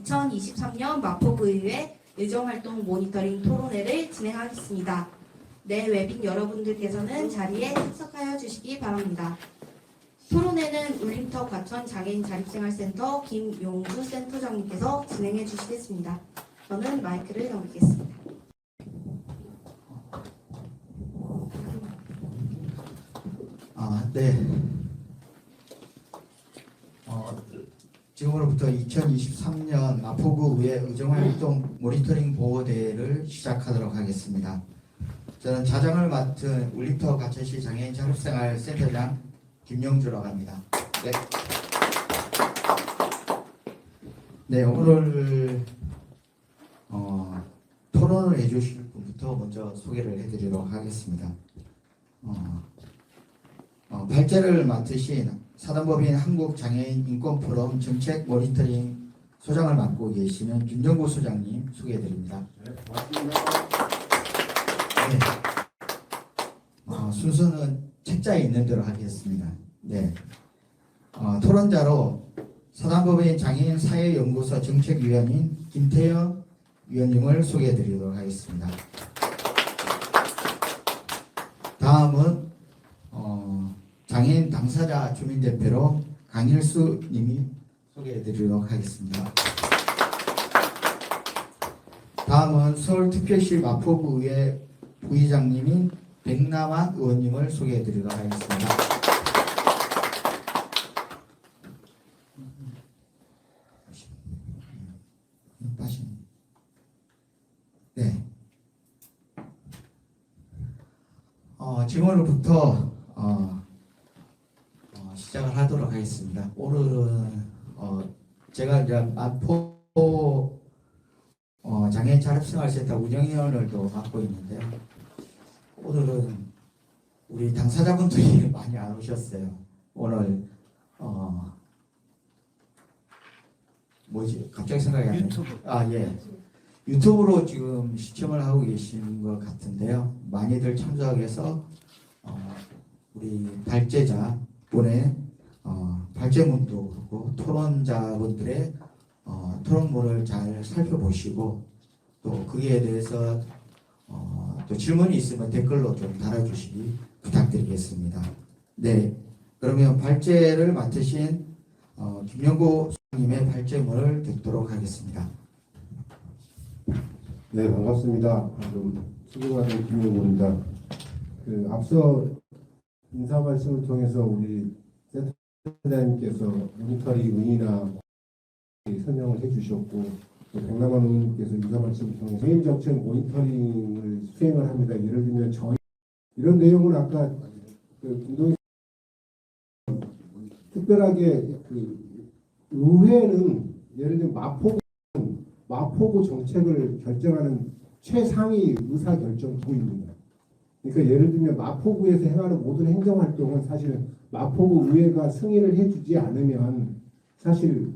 2023년 마포구의회 의정활동 모니터링 토론회를 진행하겠습니다. 네, 외빈 여러분들께서는 자리에 참석하여 주시기 바랍니다. 토론회는 울림터 과천 장애인 자립생활센터 김용주 센터장님께서 진행해 주시겠습니다. 저는 마이크를 넘기겠습니다. 네. 지금으로부터 2023년 마포구의회 의정활동 모니터링 보고대회를 시작하도록 하겠습니다. 저는 자장을 맡은 울림터 과천시 장애인 자립생활센터장 김용주라고 합니다. 네, 오늘 토론을 해주실 분부터 먼저 소개를 해드리도록 하겠습니다. 발제를 맡으신 사단법인 한국장애인인권포럼 정책 모니터링 소장을 맡고 계시는 김정구 소장님 소개해드립니다. 네, 고맙습니다. 네. 순서는 책자에 있는 대로 하겠습니다. 네. 토론자로 사단법인 장애인 사회연구소 정책위원인 김태영 위원님을 소개해드리도록 하겠습니다. 다음은 장애인 당사자 주민대표로 강일수 님이 소개해드리도록 하겠습니다. 다음은 서울특별시 마포구의회 부의장님인 백남환 의원님을 소개해드리도록 하겠습니다. 네. 지금으로부터 시작을 하도록 하겠습니다. 오늘은 제가 이제 마포 장애인 자립생활센터 운영위원을 또 맡고 있는데요. 오늘은 우리 당사자분들이 많이 안 오셨어요. 오늘 갑자기 생각이 안 나요. 유튜브. 예. 유튜브로 지금 시청을 하고 계시는 것 같은데요. 많이들 참석해서 우리 발제자 분의 발제문도 그렇고 토론자분들의 토론문을 잘 살펴보시고 또 거기에 대해서 또 질문이 있으면 댓글로 좀 달아주시기 부탁드리겠습니다. 네, 그러면 발제를 맡으신 김영구 소장님의 발제문을 듣도록 하겠습니다. 네, 반갑습니다. 수고하는 김용구입니다. 앞서 인사 말씀을 통해서 우리 센터장님께서 모니터링 의의나 설명을 해주셨고, 백남환 의원님께서 인사 말씀을 통해서 장애인 정책 모니터링을 수행을 합니다. 예를 들면 저희 이런 내용을 아까 김동희 특별하게 의회는 예를 들면 마포구 정책을 결정하는 최상위 의사결정기구입니다. 그러니까 예를 들면 마포구에서 행하는 모든 행정활동은 사실 마포구 의회가 승인을 해주지 않으면 사실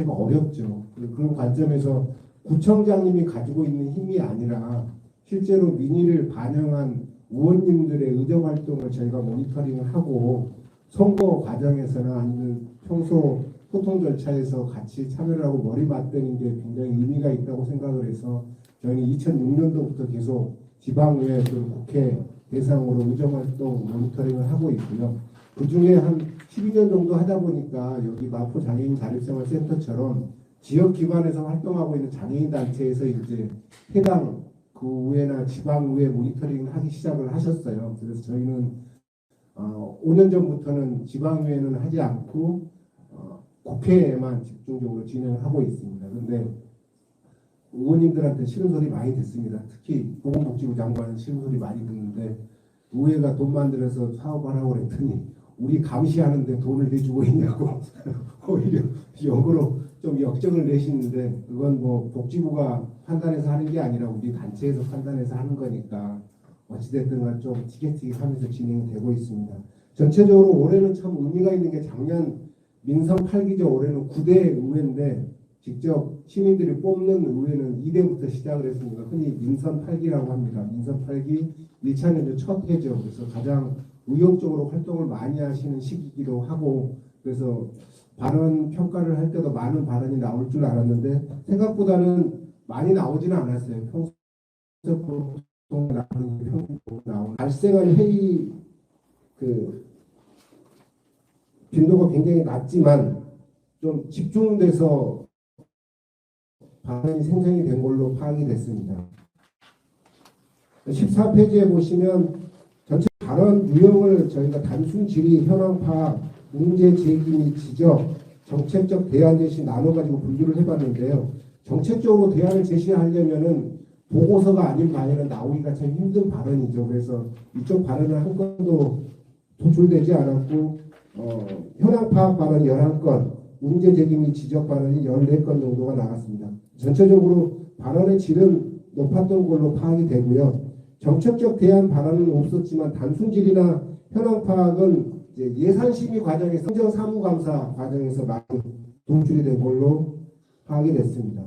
어렵죠. 그런 관점에서 구청장님이 가지고 있는 힘이 아니라 실제로 민의를 반영한 의원님들의 의정활동을 저희가 모니터링을 하고 선거 과정에서나 아니면 평소 소통 절차에서 같이 참여를 하고 머리 맞대는 게 굉장히 의미가 있다고 생각을 해서 저희는 2006년도부터 계속 지방의회 또 국회 대상으로 의정활동 모니터링을 하고 있고요. 그 중에 한 12년 정도 하다 보니까 여기 마포 장애인 자립생활센터처럼 지역 기관에서 활동하고 있는 장애인 단체에서 이제 해당 구의회나 지방의회 모니터링을 하기 시작을 하셨어요. 그래서 저희는 5년 전부터는 지방의회는 하지 않고 국회에만 집중적으로 진행을 하고 있습니다. 그런데 의원님들한테 싫은 소리 많이 듣습니다. 특히 보건복지부 장관은 싫은 소리 많이 듣는데 의회가 돈 만들어서 사업을 하고 그랬더니 우리 감시하는데 돈을 내주고 있냐고 오히려 역으로 좀 역정을 내시는데 그건 뭐 복지부가 판단해서 하는 게 아니라 우리 단체에서 판단해서 하는 거니까 어찌됐든 좀 티격태격하면서 진행되고 있습니다. 전체적으로 올해는 참 의미가 있는 게 작년 민선 8기죠. 올해는 9대 의회인데 직접 시민들이 뽑는 의회는 2대부터 시작을 했습니다. 흔히 민선 8기라고 합니다. 민선 8기 1차는 첫 해죠. 그래서 가장 의욕적으로 활동을 많이 하시는 시기이기도 하고 그래서 발언 평가를 할 때도 많은 발언이 나올 줄 알았는데 생각보다는 많이 나오지는 않았어요. 평소에 보통 나오는 발생한 회의 그 빈도가 굉장히 낮지만 좀 집중돼서 발언이 생성이 된 걸로 파악이 됐습니다. 14페이지에 보시면 전체 발언 유형을 저희가 단순 질의, 현황 파악, 문제 제기 및 지적, 정책적 대안 제시 나눠가지고 분류를 해봤는데요. 정책적으로 대안을 제시하려면은 보고서가 아닌 바에는 나오기가 참 힘든 발언이죠. 그래서 이쪽 발언은 한 건도 도출되지 않았고 현황 파악 발언 11건, 문제 제기 및 지적 발언이 14건 정도가 나왔습니다. 전체적으로 발언의 질은 높았던 걸로 파악이 되고요. 정책적 대안 발언은 없었지만 단순 질의나 현황 파악은 예산 심의 과정에서 행정 사무감사 과정에서 많이 도출이 된 걸로 파악이 됐습니다.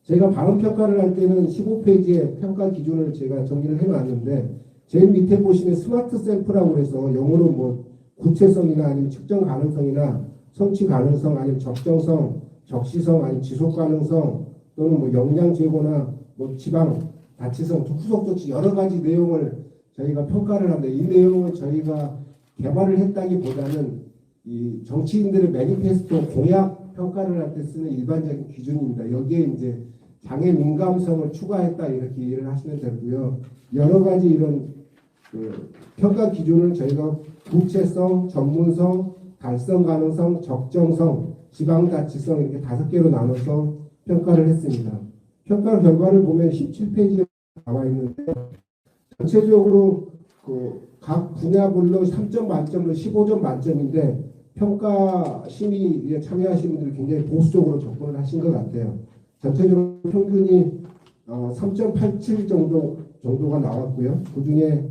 저희가 발언 평가를 할 때는 15페이지에 평가 기준을 제가 정리를 해놨는데 제일 밑에 보시면 스마트 샘플이라고 해서 영어로 뭐 구체성이나 아니면 측정 가능성이나 성취 가능성 아니면 적정성, 적시성 아니면 지속 가능성 또는 뭐 영양 제고나 뭐 지방 가치성, 후속 조치 여러 가지 내용을 저희가 평가를 하는데 이 내용은 저희가 개발을 했다기보다는 이 정치인들의 매니페스토 공약 평가를 할 때 쓰는 일반적인 기준입니다. 여기에 이제 장애 민감성을 추가했다 이렇게 이해를 하시면 되고요. 여러 가지 이런 그 평가 기준을 저희가 구체성, 전문성, 달성 가능성, 적정성, 지방자치성 이렇게 5개로 나눠서 평가를 했습니다. 평가 결과를 보면 17페이지에 나와 있는데 전체적으로 그 각 분야별로 3점 만점으로 15점 만점인데 평가 심의에 참여하신 분들이 굉장히 보수적으로 접근을 하신 것 같아요. 전체적으로 평균이 3.87 정도가 나왔고요. 그중에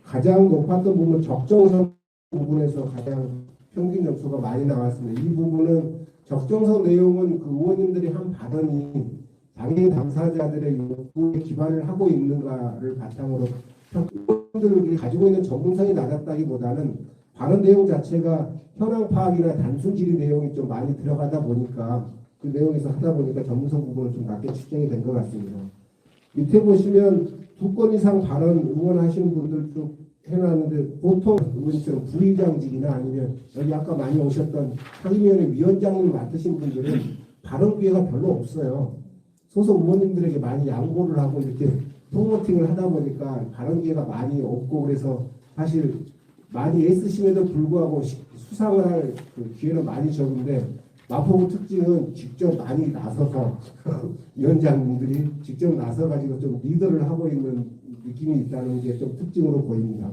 가장 높았던 부분은 적정성 부분에서 가장 평균 점수가 많이 나왔습니다. 이 부분은 적정성 내용은 그 의원님들이 한 발언이 장애인 당사자들의 요구에 기반을 하고 있는가를 바탕으로 의원들이 가지고 있는 전문성이 낮았다기보다는 발언 내용 자체가 현황 파악이나 단순 질의 내용이 좀 많이 들어가다 보니까 그 내용에서 하다 보니까 전문성 부분은 좀 낮게 측정이 된 것 같습니다. 밑에 보시면 2건 이상 발언 응원하시는 분들 쭉 해놨는데 보통 의원님처럼 부의장직이나 아니면 여기 아까 많이 오셨던 상임위원회 위원장님 맡으신 분들은 발언 기회가 별로 없어요. 소속 의원님들에게 많이 양보를 하고 이렇게 프로모팅을 하다 보니까 발언 기회가 많이 없고 그래서 사실 많이 애쓰심에도 불구하고 수상을 할 그 기회는 많이 적은데 마포구 특징은 직접 많이 나서서 위원장님들이 직접 나서가지고 좀 리더를 하고 있는 느낌이 있다는 게 좀 특징으로 보입니다.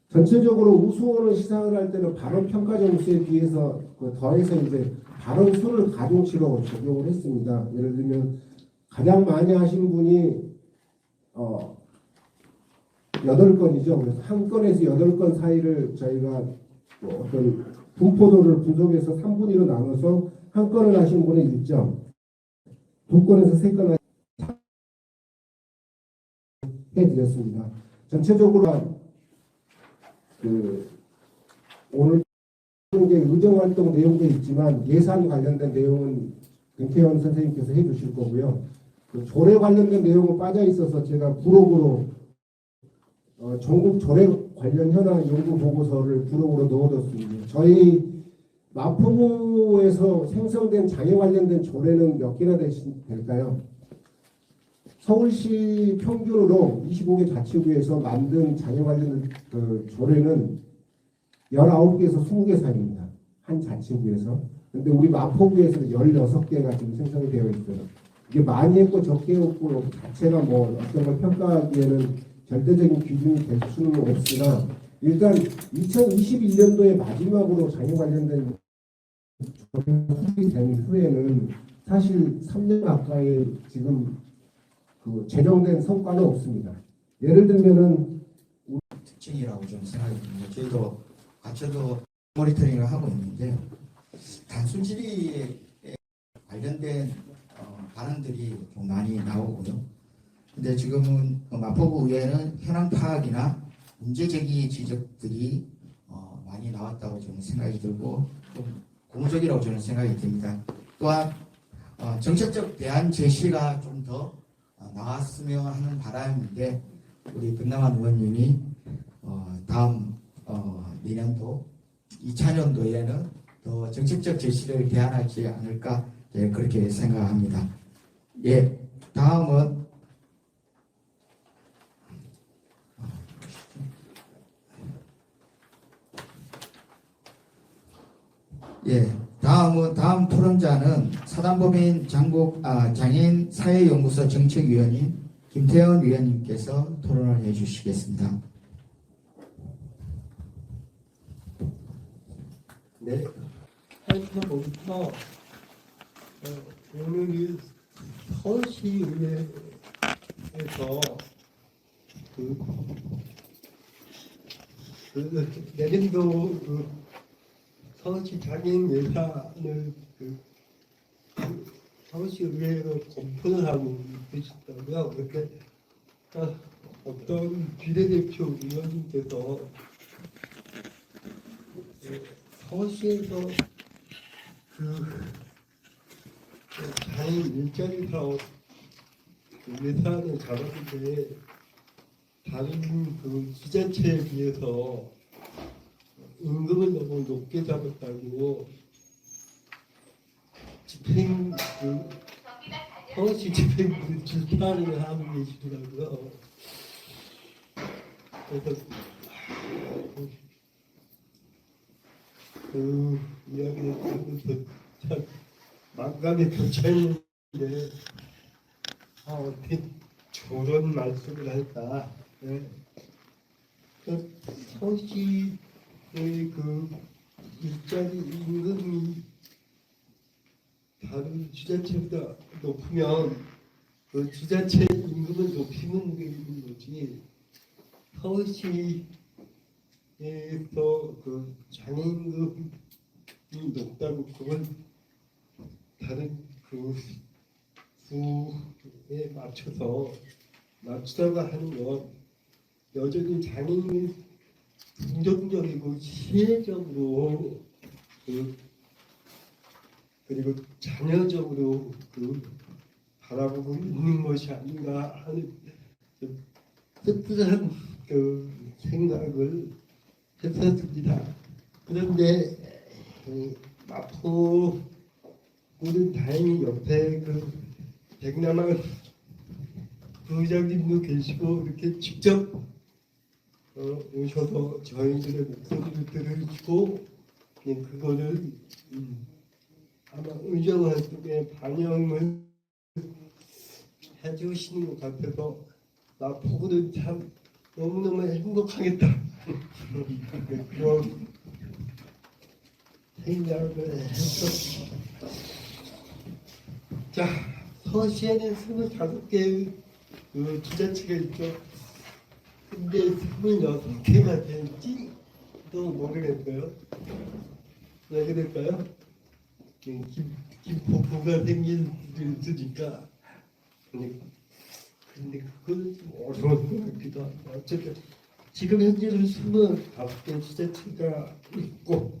전체적으로 우수원을 시상을 할 때는 발언 평가 점수에 비해서 더해서 이제 발언 수를 가중치로 적용을 했습니다. 예를 들면 가장 많이 하신 분이 8건이죠. 그래서 한 건에서 8건 사이를 저희가 어떤 분포도를 분석해서 3분위로 나눠서 한 건을 하신 분은 1점, 2건에서 3건 해드렸습니다. 전체적으로 오늘 이제 의정활동 내용도 있지만 예산 관련된 내용은 김태현 선생님께서 해주실 거고요. 그 조례 관련된 내용은 빠져 있어서 제가 부록으로 전국 조례 관련 현황 연구 보고서를 부록으로 넣어뒀습니다. 저희 마포구에서 생성된 장애 관련된 조례는 몇 개나 될까요? 서울시 평균으로 25개 자치구에서 만든 장애 관련된 그 조례는 19개에서 20개 사이입니다. 한 자치구에서. 근데 우리 마포구에서는 16개가 지금 생성이 되어 있어요. 이게 많이 했고 적게 했고 자체가 뭐 어떤 걸 평가하기에는 절대적인 기준이 될 수는 없으나 일단 2021년도에 마지막으로 장애 관련된 조례가 된 후에는 사실 3년 가까이 지금 그 제정된 성과는 없습니다. 예를 들면은 특징이라고 좀 생각이 듭니다. 저희도 과천도 모니터링을 하고 있는데 단순 질의에 관련된 발언들이 좀 많이 나오고요. 근데 지금은 마포구 의회는 현황 파악이나 문제 제기 지적들이 나왔다고 저는 생각이 들고 좀 고무적이라고 저는 생각이 듭니다. 또한 정책적 대안 제시가 좀 더 나왔으면 하는 바람인데 우리 권남환 의원님이 다음 내년도 2차년도에는 더 정책적 제시를 대안하지 않을까 그렇게 생각합니다. 예, 다음은 다음 토론자는 사단법인 장애인 사회연구소 정책위원인 김태현 위원님께서 토론을 해주시겠습니다. 네, 하여튼부터 오늘 서울시의회에서 내년도 서울시 장애인 예산을 서울시의회로 검토를 하고 계시다고요. 그런데 어떤 비례대표 의원님께서 서울시에서 장애인 일자리 사업 예산을 잡았는데 다른 지자체에 비해서 임금을 너무 높게 잡았다고 서울시 집행부를 질타를 하고 계시더라고요. 그래서 이야기를 들으면서 참 만감이 교차했는데 어떻게 저런 말씀을 할까. 네. 서울시의 일자리 임금이 다른 지자체보다 높으면 지자체 임금을 높이면 되는 거지. 서울시에서 장애임금이 높다고 그걸 다른 구에 맞추다가 하는 건 여전히 장애인을 긍정적이고 시혜적으로 그리고 자녀적으로 바라보고 있는 것이 아닌가 하는 씁쓸한 생각을 했었습니다. 그런데 마포구는 다행히 옆에 백남한 부장님도 계시고 이렇게 직접 오셔서 저희들의 목소리를 들으시고 그거를 아마 의정 활동에 반영을 해주시는 것 같아서 마포구는 참 너무너무 행복하겠다 그런 생각을 했었습니다. 자, 서울시에는 25개의 지자체가 있죠. 근데 26개가 될지 또 모르겠어요. 왜 그럴까요? 김포구가 생길 수도 있으니까. 근데 그건 좀 어려운 것 같기도 하고. 어쨌든 지금 현재는 25개 지자체가 있고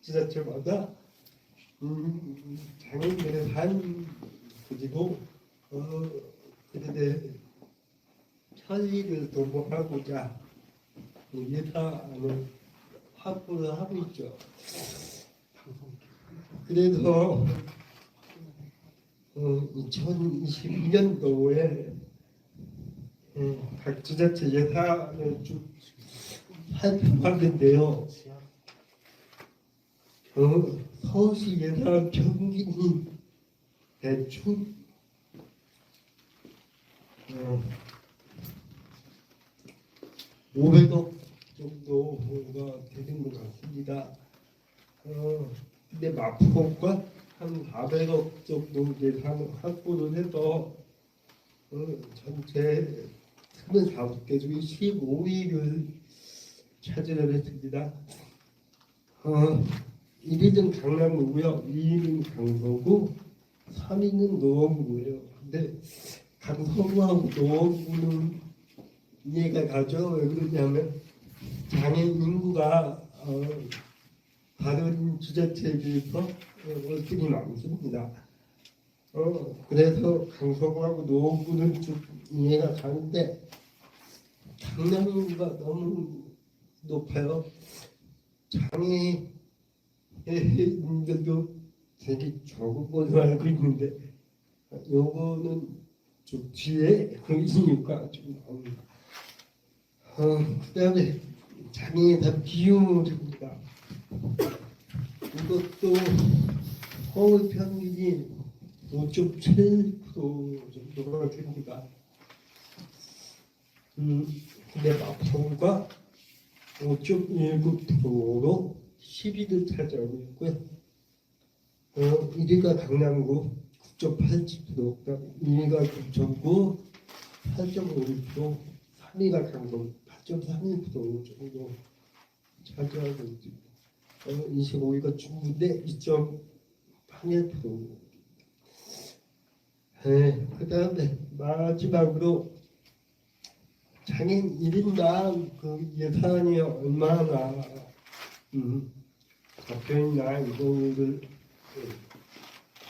지자체마다 장애인들의 삶 그리고 그들의 편의를 도모하고자 예산을 확보를 하고 있죠. 그래서 2022년도에 각 지자체 예산을 쭉 살펴봤는데요. 서울시 예산 평균이 대충 500억 정도가 되는 것 같습니다. 근데 마포구가 한 400억 정도 예산을 확보를 해서 전체 25개 중에 15위를 차지를 했습니다. 1위는 강남구고요, 2위는 강서구, 3위는 노원구예요. 근데 강서구하고 노원구는 이해가 가죠. 왜 그러냐면 장애인 인구가 다른 지자체에 비해서 월등히 많습니다. 그래서 강서구하고 노원구는 좀 이해가 가는데 장애인 인구가 너무 높아요. 장애인들도 되게 적은 걸로 알고 있는데 요거는 좀 뒤에 그 이유가 좀 나옵니다. 그다음에 장애인 비율입니다. 이것도 서울 평균이 5.7% 정도가 됩니다. 근데 마포구가 5.19%로 10위를 차지하고 있고요. 1위가 강남구 9.87%, 그다음 2위가 금천구 8.52%, 3위가 강동 8.31% 정도 차지하고 있습니다. 25위가 중구인데 2.81%. 그다음에 마지막으로 장애인 1인당 그 예산이 얼마나 잡혀있나 이거를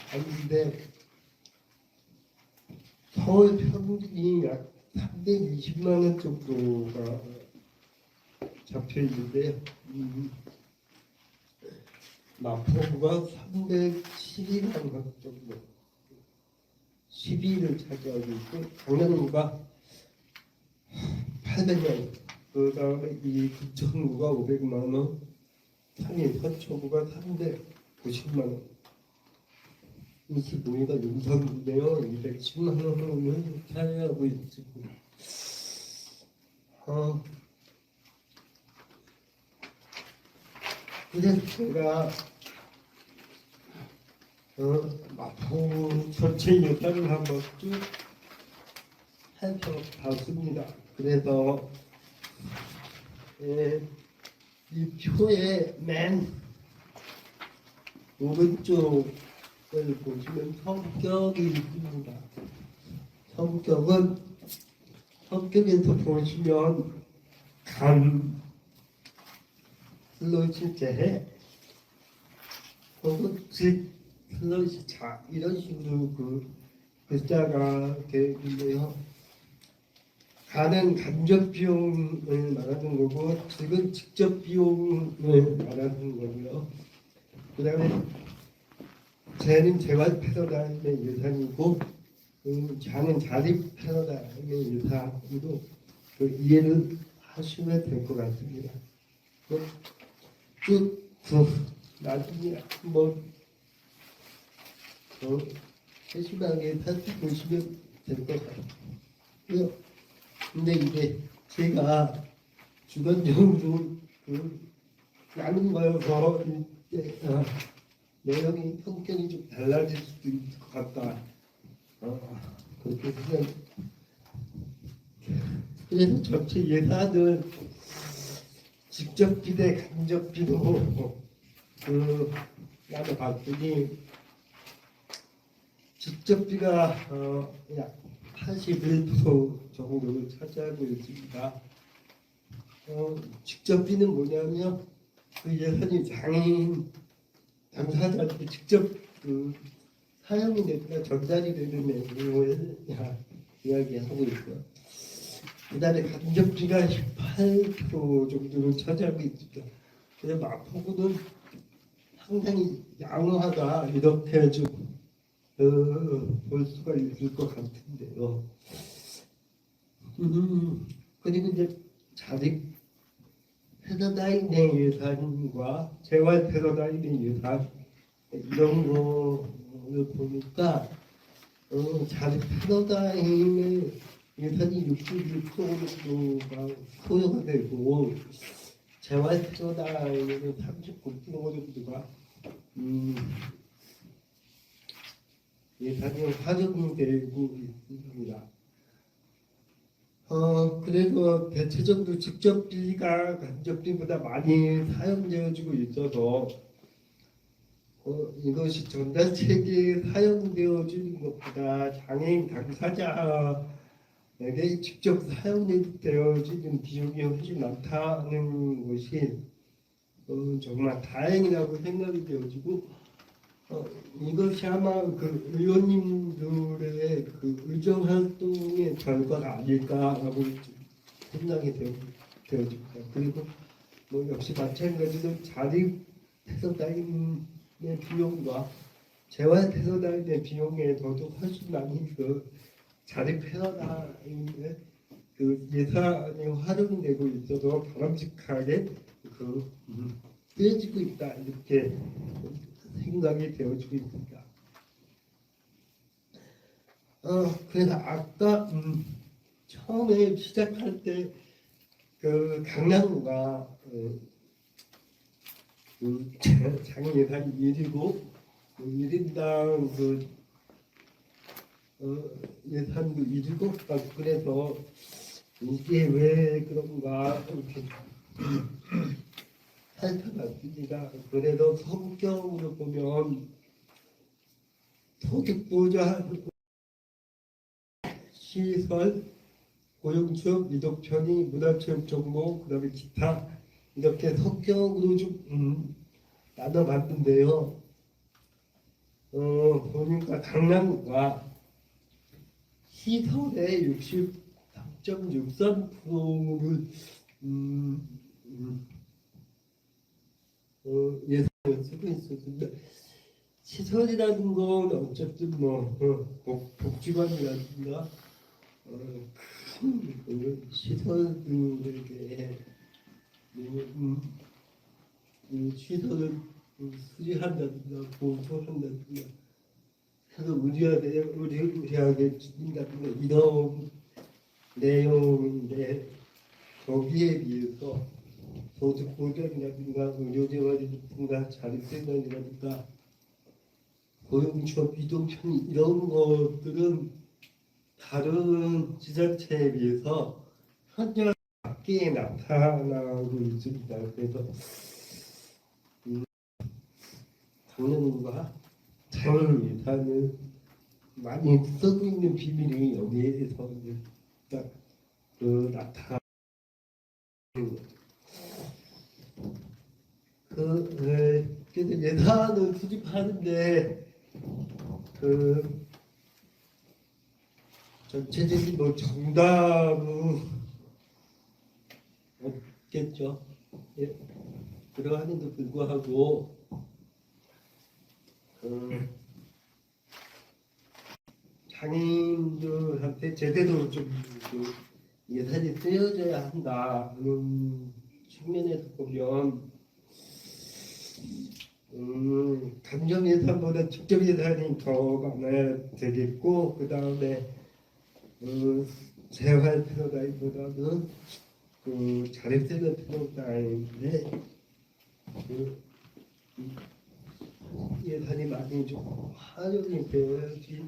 하는데 서울 평균이 약 320만 원 정도가 잡혀 있는데요. 마포구가 312만 원 정도 10위를 차지하고 있고 강남구가 800만 원, 그 다음에 이 금천구가 500만 원, 3위 서초구가 390만 원, 25위가 용산구인데요. 210만 원을 차지하고 있습니다. 그래서 제가 마포구 전체 예산을 한번 쭉 살펴봤습니다. 그래서 이 표의 맨 오른쪽을 보시면 성격이 있습니다. 성격에서 보시면 간, 슬러시 재, 혹은 직, 슬러시 자 이런 식으로 그 글자가 되어 있는데요. 간은 간접 비용을 말하는 거고, 직은 직접 비용을 말하는 거고요. 그 다음에 재는 재활 패러다임의 예산이고, 자는 자립 패러다임의 예산으로 그 이해를 하시면 될 것 같습니다. 쭉 나중에 한번 더 세심하게 살펴보시면 될 것 같고요. 근데 이제 제가 주관적으로 나눈 거여서 이제 내용이 성격이 좀 달라질 수도 있을 것 같다. 그렇게 생각. 그래서 전체 예산은 직접비 대 간접비로 나눠봤더니 직접비가 약 81% 정도를 차지하고 있습니다. 직접비는 뭐냐면 그 예산이 장애인 당사자한테 직접 사용이 되거나 전달이 되는 내용을 이야기하고 있고요. 그다음에 간접비가 18% 정도를 차지하고 있습니다. 그래서 마포구는 상당히 양호하다 이렇게 좀 볼 수가 있을 것 같은데요. 그리고 이제 자립 패러다임의 예산과 재활 패러다임의 예산 이런 거를 보니까 자립 패러다임의 예산이 66% 정도가 소요가 되고 재활 패러다임은 39% 정도가 예산이 활용되고 있습니다. 그래서 대체적으로 직접비가 간접비보다 많이 사용되어지고 있어서 이것이 전달 체계에 사용되어지는 것보다 장애인 당사자의 에게 직접 사용되어지는 비용이 훨씬 많다는 것이 정말 다행이라고 생각이 되어지고 이것이 아마 그 의원님들의 그 의정 활동의 결과가 아닐까라고 생각이 되어집니다. 그리고 뭐 역시 마찬가지로 자립 해서다임의 비용과 재활해서다임의 비용에 더도 훨씬 많이 그 자립해서다임의 그 예산이 활용되고 있어서 바람직하게 쓰여지고 있다 이렇게 생각이 되어지고 있습니다. 그래서 아까 처음에 시작할 때 그 강남구가 그 장애 예산이 1이고 1인당 그 예산도 1이고 그래서 이게 왜 그런가 이렇게 살펴봤습니다. 그래도 성격으로 보면 소득보좌 시설, 고용취업, 미독편의, 문화체육 정보, 그다음에 기타 이렇게 성격으로 좀 나눠봤는데요. 보니까 강남구가 시설의 63.63%를 예산을 쓰고 있었는데 시설이라는 건 어쨌든 뭐 복지관이라든가 큰 시설들에게 시설을 수리한다든가 보수한다든가 해서 의리하게 지킨다든가 이런 내용인데 거기에 비해서 소득보장이라든가 의료재활이라든가 자립생활이라든가 고용취업 이동편 이런 것들은 다른 지자체에 비해서 현저하게 낮게 나타나고 있습니다. 그래서 강남구가 장애 예산을 많이 쓰고 있는 비밀이 여기에서 딱 나타나는 거죠. 그래서 예산을 수집하는데 전체적인 뭐 정답은 없겠죠. 예. 그러한에도 불구하고 장애인들한테 제대로 좀 예산이 쓰여져야 한다는 측면에서 보면 감정 예산보다 직접 예산이 더 많아야 되겠고 그 다음에 재활 패러다임보다는 자립생활 패러다임에 예산이 많이 좀 활용이 되어야지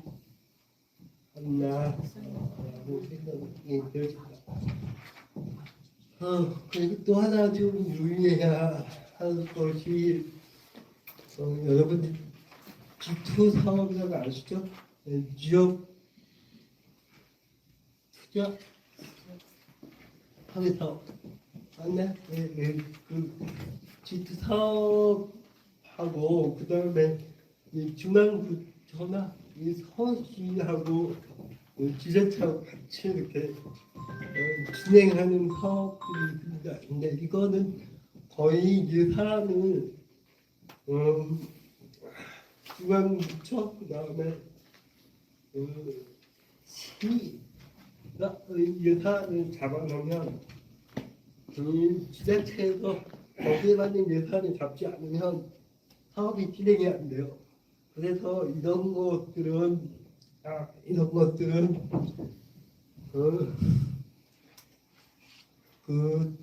않나라고 생각이 되어집니다. 그리고 또 하나 좀 유의해야 할 것이 여러분 G2 사업이라고 아시죠? 지역 투자 하기 사업 맞네? 그 G2 사업하고 그 다음에 중앙부처나 이 서울시하고 지자체하고 같이 이렇게 진행하는 사업들이 있습니다. 근데 이거는 거의 예산을 중앙부처 그다음에 시가 예산을 잡아놓으면 그 지자체에서 거기에 맞는 예산을 잡지 않으면 사업이 진행이 안 돼요. 그래서 이런 것들은 그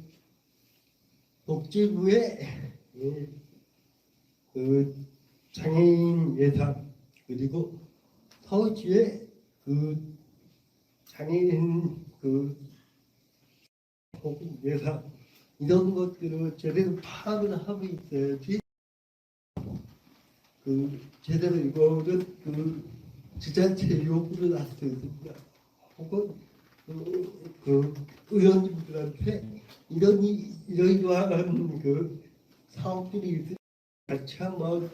복지부의 그 장애인 예산 그리고 서울시의 그 장애인 그 예산 이런 것들을 제대로 파악을 하고 있어야지 제대로 이거를 지자체 요구를 할 수 있습니다. 혹은 그 의원님들한테 이러이러한 그 사업들이 있으니 같이 한번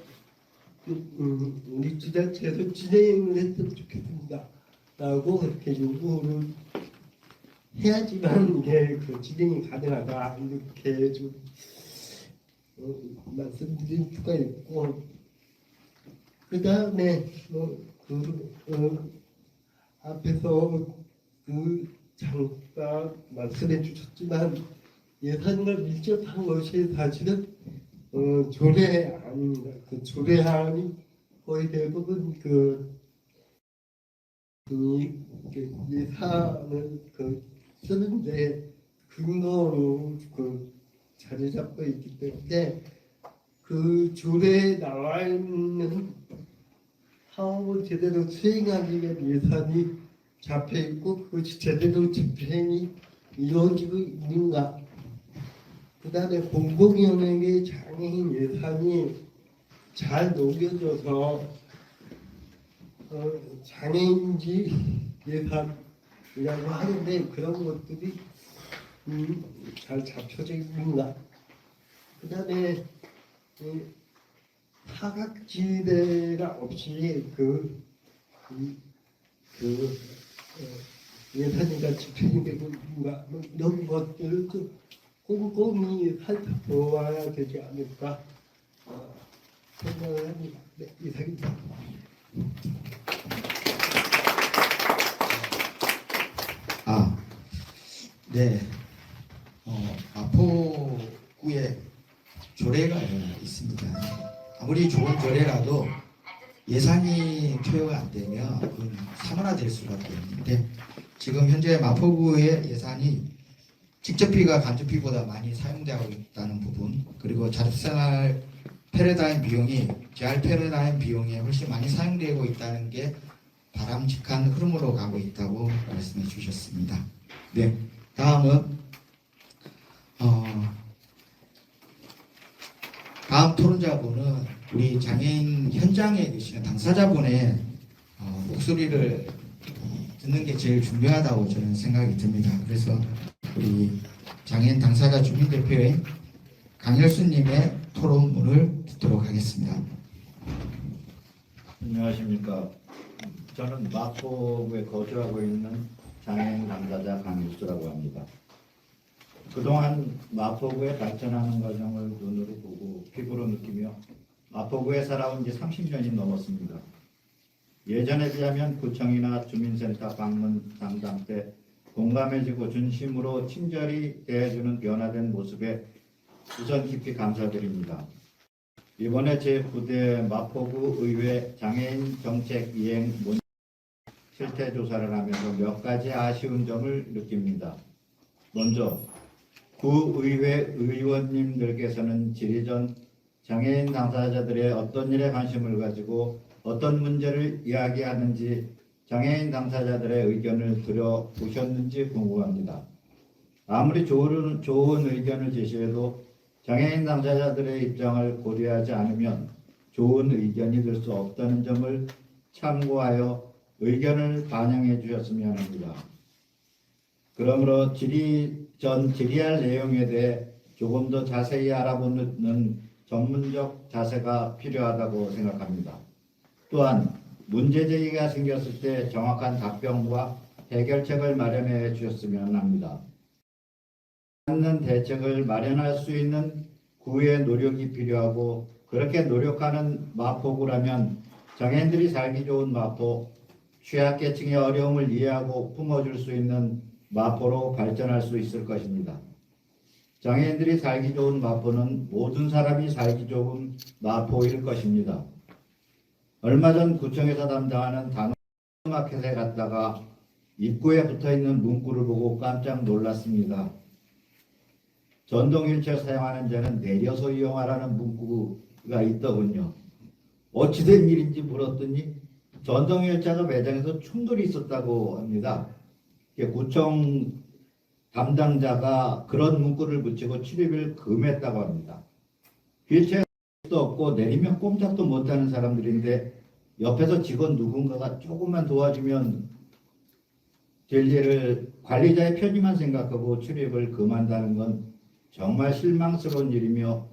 우리 지자체에서 진행을 했으면 좋겠습니다. 라고 그렇게 요구를 해야지만 이게 그 진행이 가능하다 이렇게 좀 말씀드릴 수가 있고, 그 다음에 앞에서 잠깐 말씀해 주셨지만 예산과 밀접한 것이 사실은 조례 아닙니다. 그 조례안이 거의 대부분 예산을 쓰는데 근거로 자리 잡고 있기 때문에 그 조례에 나와 있는 사업을 제대로 수행하기 위한 예산이 잡혀 있고 그것이 제대로 집행이 이루어지고 있는가. 그 다음에 공공연예계 장애인 예산이 잘 녹여져서 장애인지 예산이라고 하는데 그런 것들이 잘 잡혀져 있는가. 그 다음에 사각지대가 없이 예산이가 집행이 되고 있는가, 이런 것들을 좀 꼼꼼히 살펴보아야 되지 않을까 생각을 합니다. 네, 이상입니다. 네. 마포구에 조례가 있습니다. 아무리 좋은 조례라도 예산이 투여가 안 되면 그건 사문화될 수밖에 없는데, 지금 현재 마포구의 예산이 직접비가 간접비보다 많이 사용되고 있다는 부분, 그리고 자립생활 패러다임 비용이 재활 패러다임 비용에 훨씬 많이 사용되고 있다는 게 바람직한 흐름으로 가고 있다고 말씀해 주셨습니다. 네, 다음은 다음 토론자분은 우리 장애인 현장에 계시는 당사자분의 목소리를 듣는 게 제일 중요하다고 저는 생각이 듭니다. 그래서 우리 장애인 당사자 주민대표인 강열수님의 토론문을 듣도록 하겠습니다. 안녕하십니까. 저는 마포구에 거주하고 있는 장애인 당사자 강일수라고 합니다. 그동안 마포구의 발전하는 과정을 눈으로 보고 피부로 느끼며 마포구에 살아온 지 30년이 넘었습니다. 예전에 비하면 구청이나 주민센터 방문 상담 때 공감해주고 진심으로 친절히 대해주는 변화된 모습에 우선 깊이 감사드립니다. 이번에 제9대 마포구 의회 장애인 정책 이행 실태 조사를 하면서 몇 가지 아쉬운 점을 느낍니다. 먼저 구의회 의원님들께서는 질의 장애인 당사자들의 어떤 일에 관심을 가지고 어떤 문제를 이야기하는지 장애인 당사자들의 의견을 들어보셨는지 궁금합니다. 아무리 좋은 의견을 제시해도 장애인 당사자들의 입장을 고려하지 않으면 좋은 의견이 될 수 없다는 점을 참고하여 의견을 반영해 주셨으면 합니다. 그러므로 질의할 내용에 대해 조금 더 자세히 알아보는 전문적 자세가 필요하다고 생각합니다. 또한 문제제기가 생겼을 때 정확한 답변과 해결책을 마련해 주셨으면 합니다. 맞는 대책을 마련할 수 있는 구의 노력이 필요하고, 그렇게 노력하는 마포구라면 장애인들이 살기 좋은 마포, 취약계층의 어려움을 이해하고 품어줄 수 있는 마포로 발전할 수 있을 것입니다. 장애인들이 살기 좋은 마포는 모든 사람이 살기 좋은 마포일 것입니다. 얼마 전 구청에서 담당하는 단호마켓에 갔다가 입구에 붙어있는 문구를 보고 깜짝 놀랐습니다. 전동 휠체어 사용하는 자는 내려서 이용하라는 문구가 있더군요. 어찌된 일인지 물었더니 전동 휠체어 매장에서 충돌이 있었다고 합니다. 구청 담당자가 그런 문구를 붙이고 출입을 금했다고 합니다. 휠체어도 없고 내리면 꼼짝도 못하는 사람들인데 옆에서 직원 누군가가 조금만 도와주면 진리를 관리자의 편의만 생각하고 출입을 금한다는 건 정말 실망스러운 일이며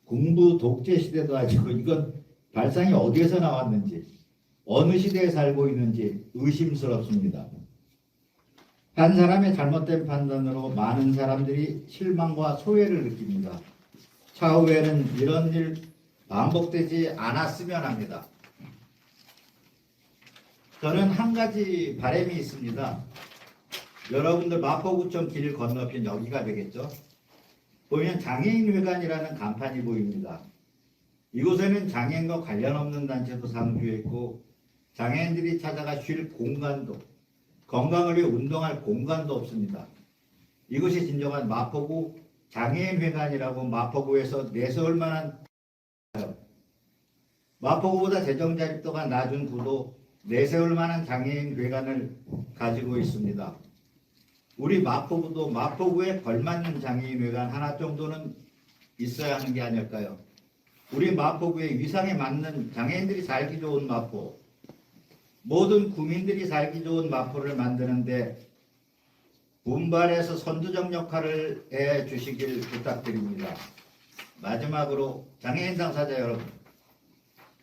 군부 독재 시대도 아니고 이건 발상이 어디에서 나왔는지 어느 시대에 살고 있는지 의심스럽습니다. 한 사람의 잘못된 판단으로 많은 사람들이 실망과 소외를 느낍니다. 차후에는 이런 일 반복되지 않았으면 합니다. 저는 한 가지 바람이 있습니다. 여러분들 마포구청 길 건너편 여기가 되겠죠? 보면 장애인회관이라는 간판이 보입니다. 이곳에는 장애인과 관련 없는 단체도 상주해 있고 장애인들이 찾아가 쉴 공간도 건강을 위해 운동할 공간도 없습니다. 이것이 진정한 마포구 장애인회관이라고 마포구에서 내세울 만한 마포구보다 재정 자립도가 낮은 구도 내세울 만한 장애인회관을 가지고 있습니다. 우리 마포구도 마포구에 걸맞는 장애인회관 하나 정도는 있어야 하는 게 아닐까요? 우리 마포구의 위상에 맞는 장애인들이 살기 좋은 마포, 모든 국민들이 살기 좋은 마포를 만드는데 분발해서 선두적 역할을 해주시길 부탁드립니다. 마지막으로 장애인 당사자 여러분,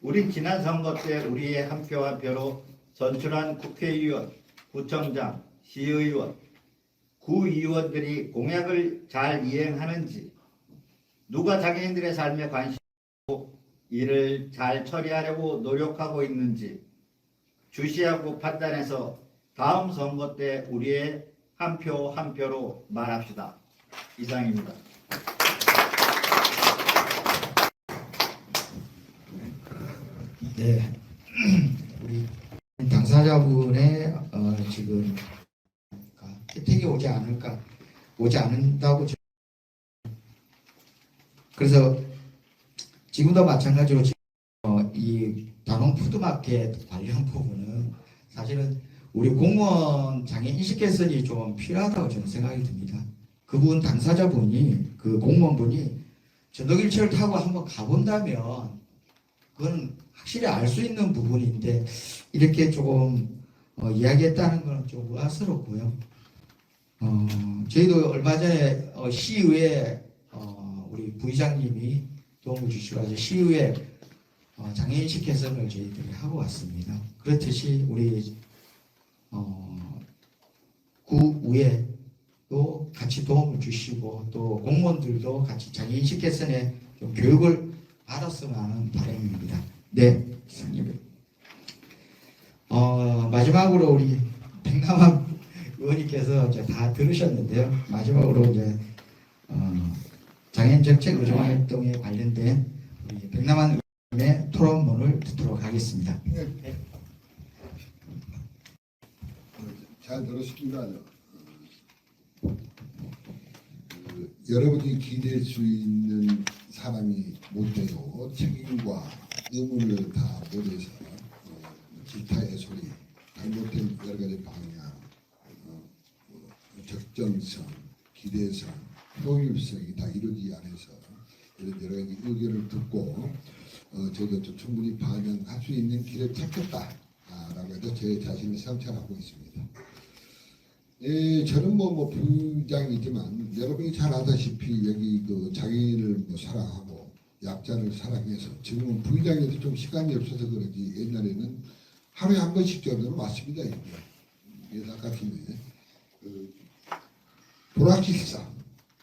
우리 지난 선거 때 우리의 한 표 한 표로 선출한 국회의원, 구청장, 시의원, 구의원들이 공약을 잘 이행하는지, 누가 장애인들의 삶에 관심 있고 이를 잘 처리하려고 노력하고 있는지 주시하고 판단해서 다음 선거 때 우리의 한 표 한 표로 말합시다. 이상입니다. 네, 우리 당사자분의 지금 혜택이 오지 않는다고 그래서 지금도 마찬가지로 이 단원 푸드마켓 관련 부분은 사실은 우리 공무원 장애 인식 개선이 좀 필요하다고 저는 생각이 듭니다. 그분 당사자분이 그 공무원분이 전동일체를 타고 한번 가본다면 그건 확실히 알 수 있는 부분인데 이렇게 조금 이야기했다는 건 좀 의아스럽고요. 저희도 얼마 전에 시의회 우리 부의장님이 도움을 주시고 시의회 장애인식 개선을 저희들이 하고 왔습니다. 그렇듯이 우리 구의회도 같이 도움을 주시고 또 공무원들도 같이 장애인식 개선에 좀 교육을 받았으면 하는 바람입니다. 네, 선생님. 마지막으로 우리 백남환 의원님께서 이제 다 들으셨는데요. 마지막으로 이제 장애인 정책 의정 활동에 관련된 우리 백남환 의원님의 토론문을 듣도록 하겠습니다. 네. 잘 들었습니다. 여러분이 기댈 수 있는 사람이 못 되고 책임과 의무를 다 못해서 기타의 소리, 잘못된 여러 가지 방향, 적정성, 기대성, 효율성이 다 이루어지지 않아서 이런 여러 가지 의견을 듣고 저도 좀 충분히 반영할 수 있는 길을 찾겠다라고 해서 제 자신을 성찰하고 있습니다. 저는 뭐 부장이지만 여러분이 잘 아다시피 여기 그 장애인을 사랑하고 약자를 사랑해서 지금은 부장에서 좀 시간이 없어서 그런지 옛날에는 하루에 한 번씩 정도는 왔습니다. 예사 같은데 불확실성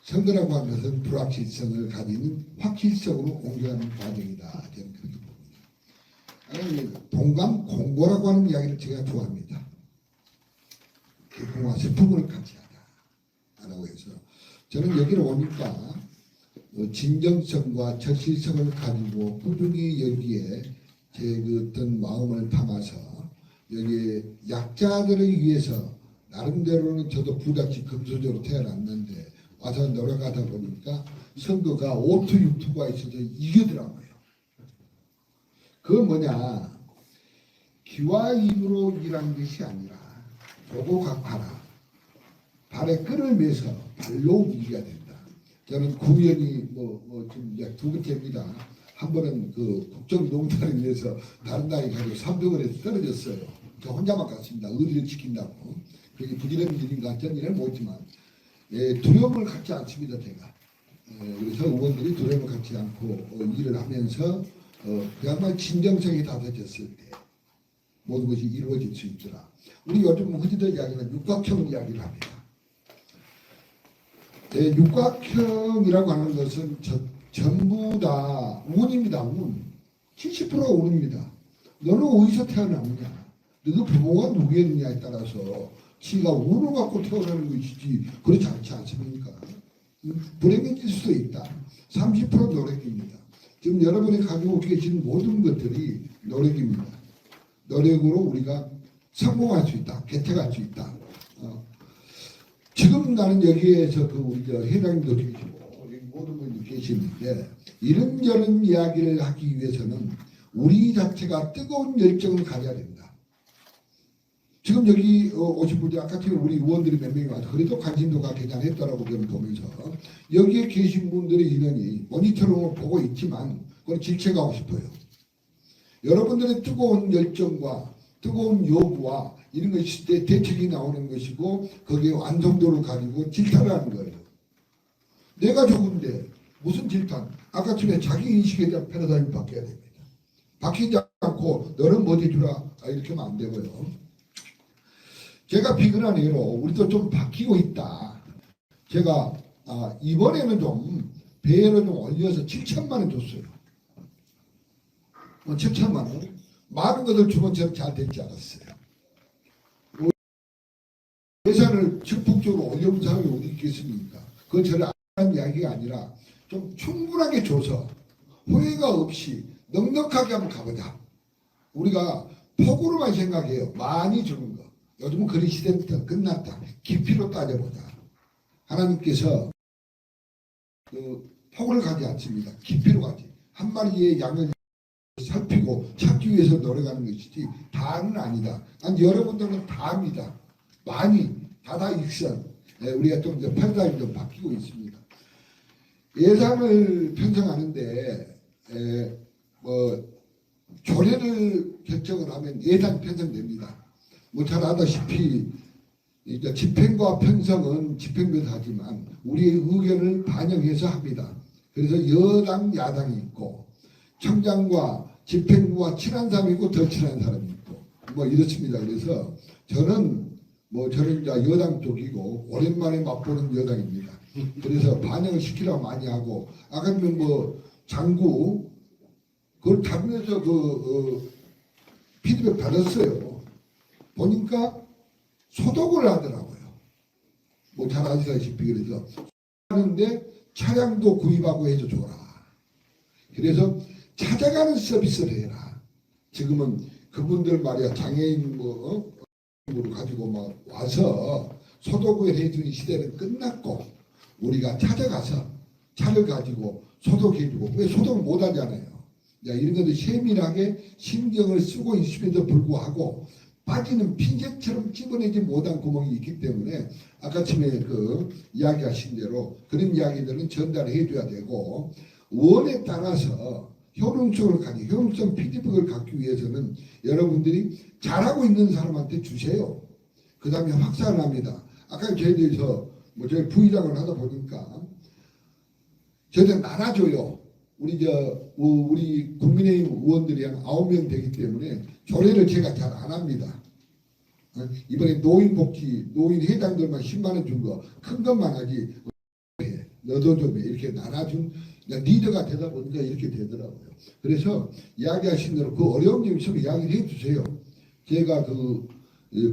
선거라고 하는 것은 불확실성을 가지는 확실성으로 옮겨가는 과정이다. 저는 그렇게 봅니다. 동감 공고라고 하는 이야기를 제가 좋아합니다. 개콩과 스프를 같이 하자라고 해서 저는 여기를 오니까 진정성과 절실성을 가지고 꾸준히 여기에 제 그 어떤 마음을 담아서 여기에 약자들을 위해서 나름대로는 저도 부잣집 금수저로 태어났는데 와서 노력하다 보니까 선거가 5투 6투가 있어서 이기더라고요. 그건 뭐냐, 귀와 입으로 일하는 것이 아니라 보고 각하라. 발에 끈을 매서 발로 이기가 된다. 저는 구연이 지금 이제 두 번째입니다. 한 번은 그 국정농단에 의해서 다른 당이 가지고 3등을 해서 떨어졌어요. 저 혼자만 갔습니다. 의리를 지킨다고. 그게 부지런한 일인가 전 일은 못지만 두려움을 갖지 않습니다 제가. 그래서 의원들이 두려움을 갖지 않고 일을 하면서 그야말로 진정성이 다져졌을 때 모든 것이 이루어질 수 있더라. 우리 요즘 흔히들 이야기하는 육각형 이야기를 합니다. 육각형이라고 하는 것은 전부 다 운입니다. 운. 70%가 운입니다. 너는 어디서 태어났느냐, 너도 부모가 누구였느냐에 따라서 지가 운을 갖고 태어나는 것이지 그렇지 않지 않습니까? 불행해질 수도 있다. 30% 노력입니다. 지금 여러분이 가지고 계신 모든 것들이 노력입니다. 노력으로 우리가 성공할 수 있다. 개척할 수 있다. 지금 나는 여기에서 우리 회장님도 계시고 여기 모든 분들 계시는데 이런저런 이야기를 하기 위해서는 우리 자체가 뜨거운 열정을 가져야 됩니다. 지금 여기 오신 분들 아까 지금 우리 의원들이 몇 명이 와서 그래도 관심도가 괜찮았다라고 저는 보면서 여기에 계신 분들의 인원이 모니터로 보고 있지만 그걸 질책하고 싶어요. 여러분들의 뜨거운 열정과 뜨거운 요구와 이런 것이 때 대책이 나오는 것이고 거기에 완성도를 가지고 질타를 하는 거예요. 내가 좋은데 무슨 질타? 아까 전에 자기 인식에 대한 패러다임이 바뀌어야 됩니다. 바뀌지 않고 너는 뭐 해주라 이렇게 하면 안 되고요. 제가 비근한 예로 우리도 좀 바뀌고 있다. 제가 이번에는 좀 배를 좀 올려서 7천만 원 줬어요. 7천만 원. 많은 것을 주면 저는 잘 되지 않았어요. 예산을 적극적으로 올려본 사람이 어디 있겠습니까? 그건 저는 하는 이야기가 아니라 좀 충분하게 줘서 후회가 없이 넉넉하게 한번 가보자. 우리가 폭으로만 생각해요. 많이 주는 거. 요즘은 그런 시대부터 끝났다. 깊이로 따져보자. 하나님께서 폭을 가지 않습니다. 깊이로 가지. 한 마리의 양을 살피고 찾기 위해서 노력하는 것이지 다는 아니다. 난 여러분들은 다입니다. 많이 다다 익선. 우리가 좀 패러다임이 좀 바뀌고 있습니다. 예산을 편성하는데 조례를 결정을 하면 예산 편성됩니다. 잘 아다시피 이제 집행과 편성은 집행부에서 하지만 우리의 의견을 반영해서 합니다. 그래서 여당 야당이 있고 청장과 집행부와 친한 사람이 있고 더 친한 사람이 있고 이렇습니다. 그래서 저는 저는 이제 여당 쪽이고 오랜만에 맛보는 여당입니다. 그래서 반영을 시키라고 많이 하고 아까 장구 그걸 다면서 피드백 받았어요. 보니까 소독을 하더라고요. 잘 아시다시피 그래서 하는데 차량도 구입하고 해줘 줘라. 그래서 찾아가는 서비스를 해라. 지금은 그분들 말이야 장애인으로 가지고 와서 소독을 해주는 시대는 끝났고 우리가 찾아가서 차를 가지고 소독해주고 왜 소독을 못하잖아요. 이런 것들 세밀하게 신경을 쓰고 있음에도 불구하고 빠지는 핀셋처럼 집어내지 못한 구멍이 있기 때문에 아까 처음에 이야기하신 대로 그런 이야기들은 전달해 줘야 되고 원에 따라서 효능성 피드백을 갖기 위해서는 여러분들이 잘하고 있는 사람한테 주세요. 그 다음에 확산을 합니다. 아까 저희들서 저희 부의장을 하다 보니까 저희들 나눠줘요. 우리 국민의힘 의원들이 한 9명 되기 때문에 조례를 제가 잘 안 합니다. 이번에 노인 회장들만 10만 원 준 거 큰 것만 하지 너도 좀 이렇게 나눠준 리더가 되다 보니까 이렇게 되더라고요. 그래서 이야기하신 대로 그 어려운 점이 있으면 이야기를 해주세요. 제가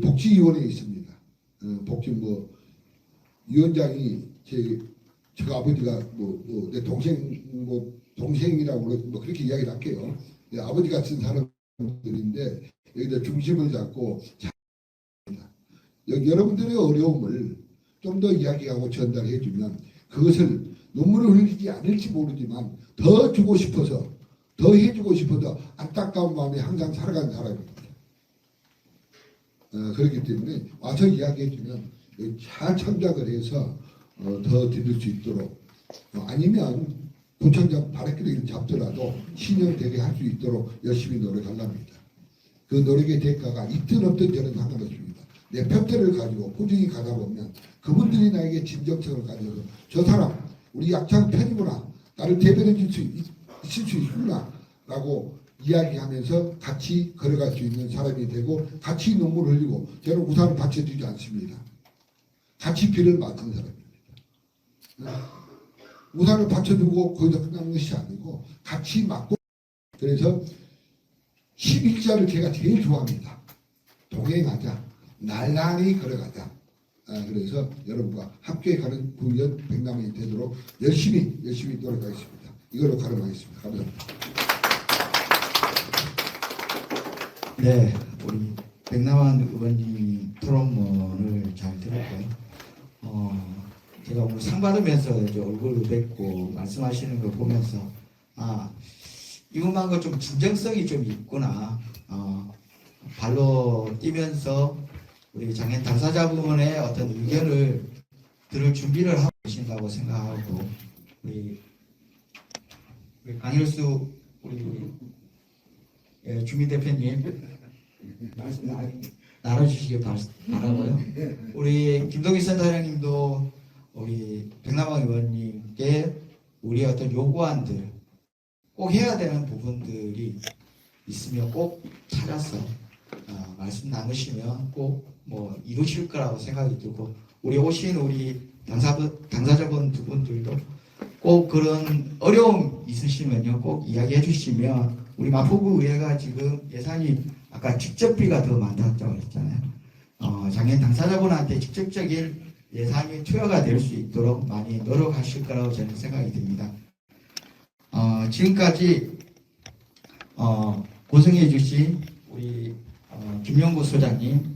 복지위원회에 있습니다. 복지 위원장이 저 아버지가 내 동생이라고 그렇게 이야기를 할게요. 아버지 같은 사람들인데 여기다 중심을 잡고 여러분들의 어려움을 좀 더 이야기하고 전달해 주면 그것을 눈물을 흘리지 않을지 모르지만 더 주고 싶어서 더 해주고 싶어서 안타까운 마음에 항상 살아간 사람입니다. 그렇기 때문에 와서 이야기해 주면 잘 참작을 해서 더 드릴 수 있도록 아니면 구청장 바람기를 잡더라도 신형 대리할 수 있도록 열심히 노력하랍니다. 그 노력의 대가가 있든 없든 저는 상관없습니다. 내 편들을 가지고 꾸준히 가다 보면 그분들이 나에게 진정성을 가지고 저 사람 우리 약자의 편이구나, 나를 대변해 줄 수 있을 수 있구나 라고 이야기하면서 같이 걸어갈 수 있는 사람이 되고, 같이 눈물을 흘리고, 저는 우산을 받쳐주지 않습니다. 같이 비를 맞은 사람입니다. 우산을 받쳐주고 거기서 끝나는 것이 아니고 같이 맞고, 그래서 11자를 제가 제일 좋아합니다. 동행하자, 날라리 걸어가자. 그래서 여러분과 함께 가는 구의원 백남이 되도록 열심히 노력하겠습니다. 이걸로 가름하겠습니다. 감사합니다. 네, 우리 백남환 의원님 토론문을 잘 들었고요. 제가 오늘 상 받으면서 이제 얼굴을 뵙고 말씀하시는 걸 보면서 이분만큼 좀 진정성이 좀 있구나. 발로 뛰면서 우리 장애인 당사자분의 어떤 의견을 들을 준비를 하고 계신다고 생각하고, 우리 강일수 우리 주민 대표님 말씀 나눠주시기 바라고요. 우리 김동희 센터장님도 우리 백남환 의원님께 우리 어떤 요구안들, 꼭 해야 되는 부분들이 있으면 꼭 찾아서 말씀 나누시면 꼭 뭐 이루실 거라고 생각이 들고, 우리 오신 우리 당사자분 두 분들도 꼭 그런 어려움 있으시면요 꼭 이야기해 주시면, 우리 마포구 의회가 지금 예산이 아까 직접비가 더 많다고 했잖아요. 장애인 당사자분한테 직접적인 예산이 투여가 될 수 있도록 많이 노력하실 거라고 저는 생각이 듭니다. 지금까지 고생해 주신 우리 김용구 소장님,